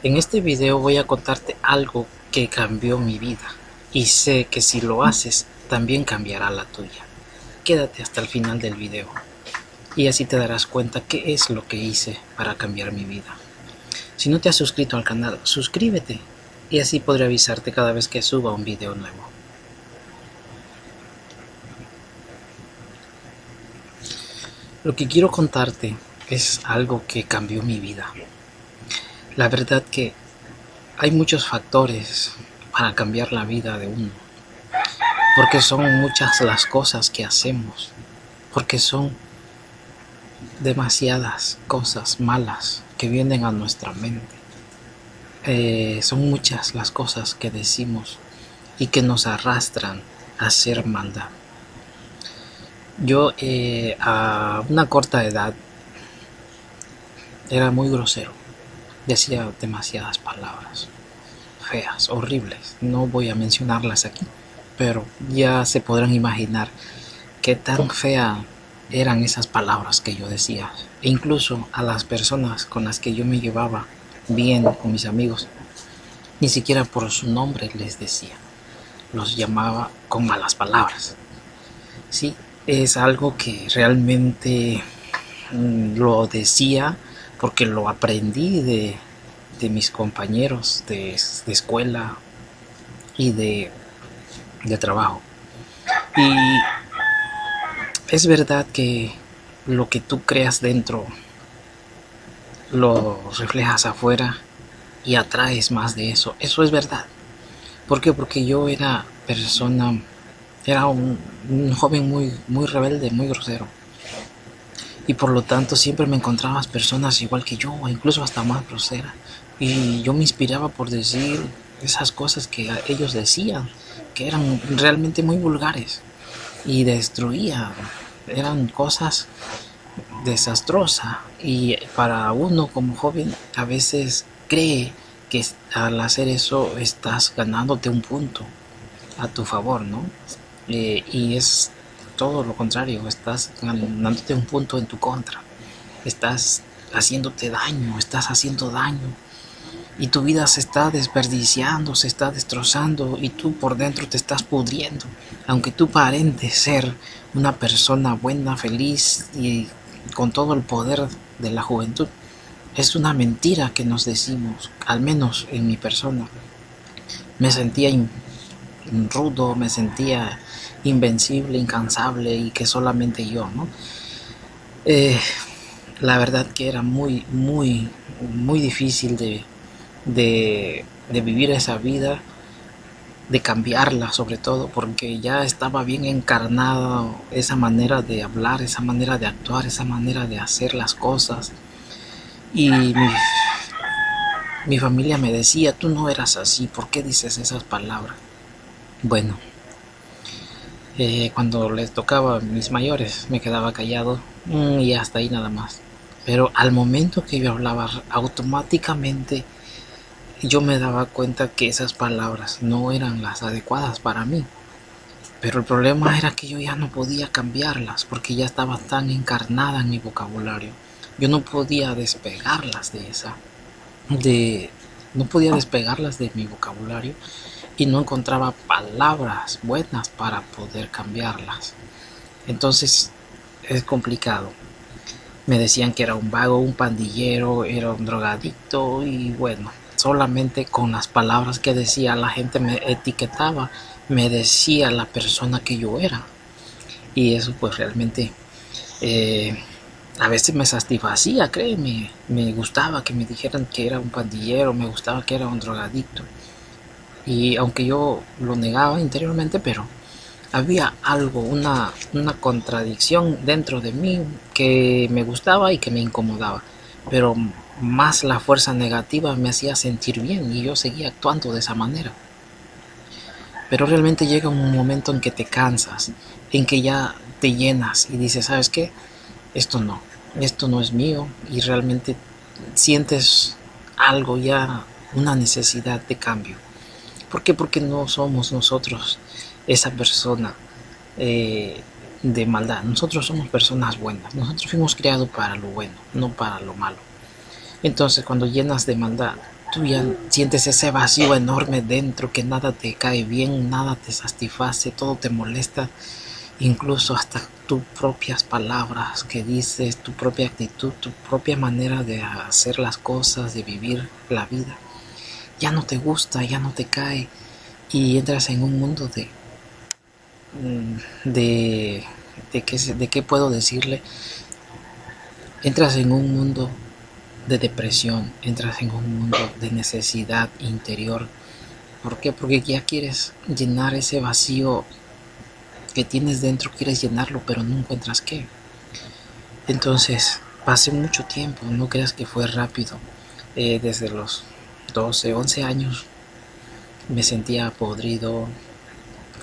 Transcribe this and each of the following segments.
En este video voy a contarte algo que cambió mi vida y sé que si lo haces también cambiará la tuya. Quédate hasta el final del video y así te darás cuenta qué es lo que hice para cambiar mi vida. Si no te has suscrito al canal, suscríbete y así podré avisarte cada vez que suba un video nuevo. Lo que quiero contarte es algo que cambió mi vida. La verdad que hay muchos factores para cambiar la vida de uno, porque son muchas las cosas que hacemos, porque son demasiadas cosas malas que vienen a nuestra mente. Son muchas las cosas que decimos y que nos arrastran a hacer maldad. Yo a una corta edad era muy grosero, decía demasiadas palabras feas, horribles. No voy a mencionarlas aquí, pero ya se podrán imaginar qué tan fea eran esas palabras que yo decía. E incluso a las personas con las que yo me llevaba bien, con mis amigos, ni siquiera por su nombre les decía. Los llamaba con malas palabras. Sí, es algo que realmente lo decía porque lo aprendí de mis compañeros de escuela y de trabajo. Y es verdad que lo que tú creas dentro lo reflejas afuera y atraes más de eso. Eso es verdad. ¿Por qué? Porque yo era un joven muy rebelde, muy grosero. Y por lo tanto siempre me encontraba personas igual que yo, incluso hasta más groseras. Y yo me inspiraba por decir esas cosas que ellos decían, que eran realmente muy vulgares. Y destruía, eran cosas desastrosas. Y para uno como joven a veces cree que al hacer eso estás ganándote un punto a tu favor, ¿no? Y es todo lo contrario, estás ganándote un punto en tu contra, estás haciéndote daño, estás haciendo daño y tu vida se está desperdiciando, se está destrozando y tú por dentro te estás pudriendo, aunque tú aparentes ser una persona buena, feliz y con todo el poder de la juventud. Es una mentira que nos decimos, al menos en mi persona. Me sentía rudo, me sentía invencible, incansable y que solamente yo, ¿no? Eh, la verdad que era muy difícil de vivir esa vida, de cambiarla sobre todo, porque ya estaba bien encarnada esa manera de hablar, esa manera de actuar, esa manera de hacer las cosas. Y mi familia me decía, tú no eras así, ¿por qué dices esas palabras? Bueno, cuando les tocaba a mis mayores me quedaba callado y hasta ahí nada más. Pero al momento que yo hablaba, automáticamente yo me daba cuenta que esas palabras no eran las adecuadas para mí. Pero el problema era que yo ya no podía cambiarlas porque ya estaba tan encarnada en mi vocabulario. Yo no podía despegarlas de, no podía despegarlas de mi vocabulario y no encontraba palabras buenas para poder cambiarlas. Entonces es complicado. Me decían que era un vago, un pandillero, era un drogadicto y bueno, solamente con las palabras que decía la gente me etiquetaba, me decía la persona que yo era. Y eso pues realmente eh, a veces me satisfacía, créeme, me gustaba que me dijeran que era un pandillero, me gustaba que era un drogadicto. Y aunque yo lo negaba interiormente, pero había algo, una contradicción dentro de mí que me gustaba y que me incomodaba, pero más la fuerza negativa me hacía sentir bien y yo seguía actuando de esa manera. Pero realmente llega un momento en que te cansas, en que ya te llenas y dices, ¿sabes qué? Esto no es mío y realmente sientes algo ya, una necesidad de cambio. ¿Por qué? Porque no somos nosotros esa persona eh, de maldad. Nosotros somos personas buenas. Nosotros fuimos creados para lo bueno, no para lo malo. Entonces, cuando llenas de maldad, tú ya sientes ese vacío enorme dentro, que nada te cae bien, nada te satisface, todo te molesta, incluso hasta tus propias palabras que dices, tu propia actitud, tu propia manera de hacer las cosas, de vivir la vida, ya no te gusta, ya no te cae, y entras en un mundo de, de qué puedo decirle, entras en un mundo de depresión, entras en un mundo de necesidad interior. ¿Por qué? Porque ya quieres llenar ese vacío que tienes dentro, quieres llenarlo, pero no encuentras qué. Entonces, pasé mucho tiempo, no creas que fue rápido. Desde los 12, 11 años me sentía podrido,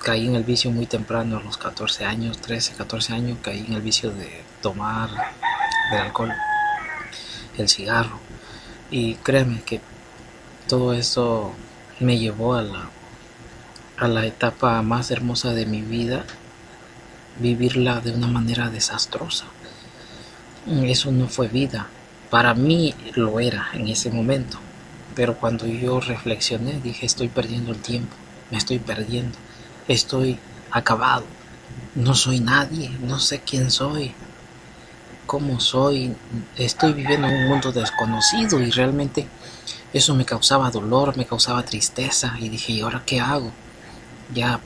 caí en el vicio muy temprano, a los 14 años, 13, 14 años, caí en el vicio de tomar del alcohol, el cigarro. Y créeme que todo eso me llevó a la etapa más hermosa de mi vida, vivirla de una manera desastrosa. Eso no fue vida. Para mí lo era en ese momento. Pero cuando yo reflexioné, dije, estoy perdiendo el tiempo, me estoy perdiendo, estoy acabado, no soy nadie, no sé quién soy, cómo soy, estoy viviendo en un mundo desconocido y realmente eso me causaba dolor, me causaba tristeza y dije, ¿y ahora qué hago? Ya,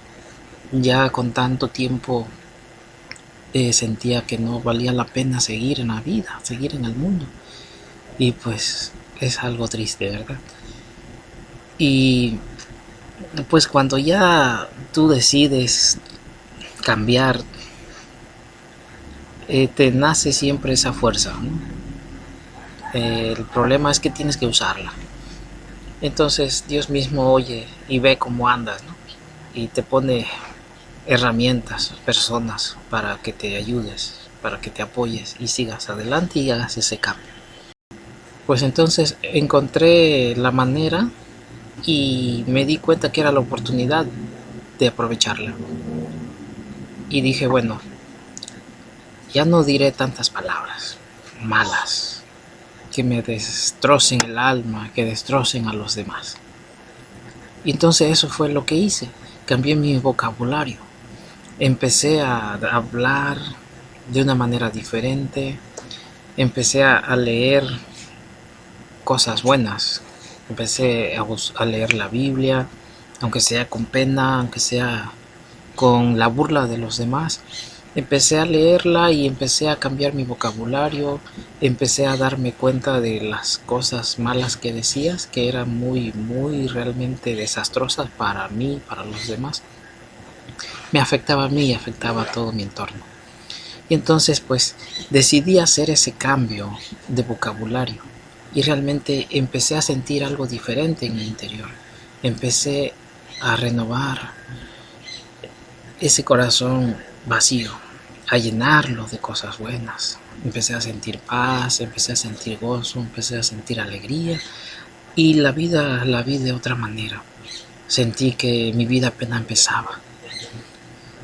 ya con tanto tiempo sentía que no valía la pena seguir en la vida, seguir en el mundo. Y pues es algo triste, ¿verdad? Y pues cuando ya tú decides cambiar, te nace siempre esa fuerza, ¿no? El problema es que tienes que usarla. Entonces Dios mismo oye y ve cómo andas, ¿no? Y te pone herramientas, personas para que te ayudes, para que te apoyes y sigas adelante y hagas ese cambio. Pues entonces encontré la manera y me di cuenta que era la oportunidad de aprovecharla. Y dije, bueno, ya no diré tantas palabras malas que me destrocen el alma, que destrocen a los demás. Y entonces eso fue lo que hice. Cambié mi vocabulario. Empecé a hablar de una manera diferente. Empecé a leer cosas buenas. Empecé a leer la Biblia, aunque sea con pena, aunque sea con la burla de los demás. Empecé a leerla y empecé a cambiar mi vocabulario, empecé a darme cuenta de las cosas malas que decías, que eran muy realmente desastrosas para mí, para los demás. Me afectaba a mí y afectaba a todo mi entorno. Y entonces pues decidí hacer ese cambio de vocabulario y realmente empecé a sentir algo diferente en mi interior. Empecé a renovar ese corazón vacío, a llenarlo de cosas buenas. Empecé a sentir paz, empecé a sentir gozo, empecé a sentir alegría y la vida la vi de otra manera. Sentí que mi vida apenas empezaba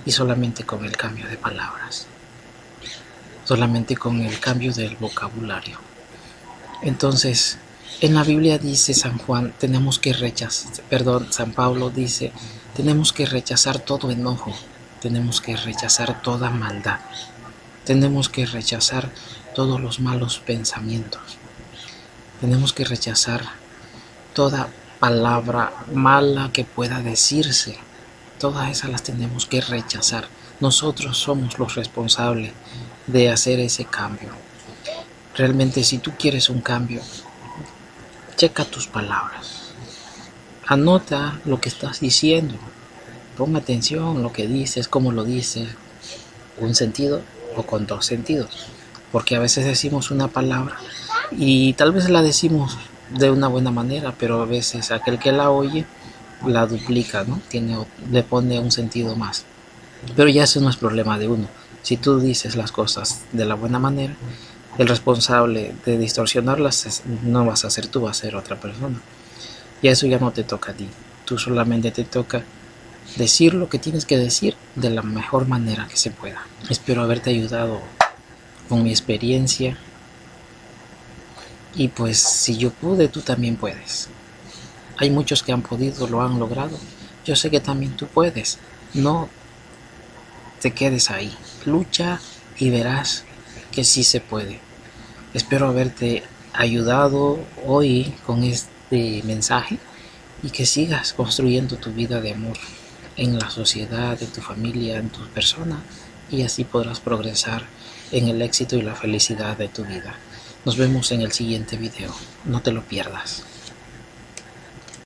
y solamente con el cambio de palabras, solamente con el cambio del vocabulario. Entonces, en la Biblia dice San Juan, San Pablo dice, tenemos que rechazar todo enojo, tenemos que rechazar toda maldad, tenemos que rechazar todos los malos pensamientos, tenemos que rechazar toda palabra mala que pueda decirse, todas esas las tenemos que rechazar. Nosotros somos los responsables de hacer ese cambio. Realmente si tú quieres un cambio, checa tus palabras, anota lo que estás diciendo, pon atención a lo que dices, cómo lo dices, un sentido o con dos sentidos, porque a veces decimos una palabra y tal vez la decimos de una buena manera, pero a veces aquel que la oye la duplica, ¿no? Le pone un sentido más, pero ya eso no es problema de uno. Si tú dices las cosas de la buena manera, el responsable de distorsionarlas no vas a ser tú, va a ser otra persona. Y eso ya no te toca a ti. Tú solamente te toca decir lo que tienes que decir de la mejor manera que se pueda. Espero haberte ayudado con mi experiencia. Y pues si yo pude, tú también puedes. Hay muchos que han podido, lo han logrado. Yo sé que también tú puedes. No te quedes ahí. Lucha y verás que sí se puede. Espero haberte ayudado hoy con este mensaje y que sigas construyendo tu vida de amor en la sociedad, en tu familia, en tu persona, y así podrás progresar en el éxito y la felicidad de tu vida. Nos vemos en el siguiente video. No te lo pierdas.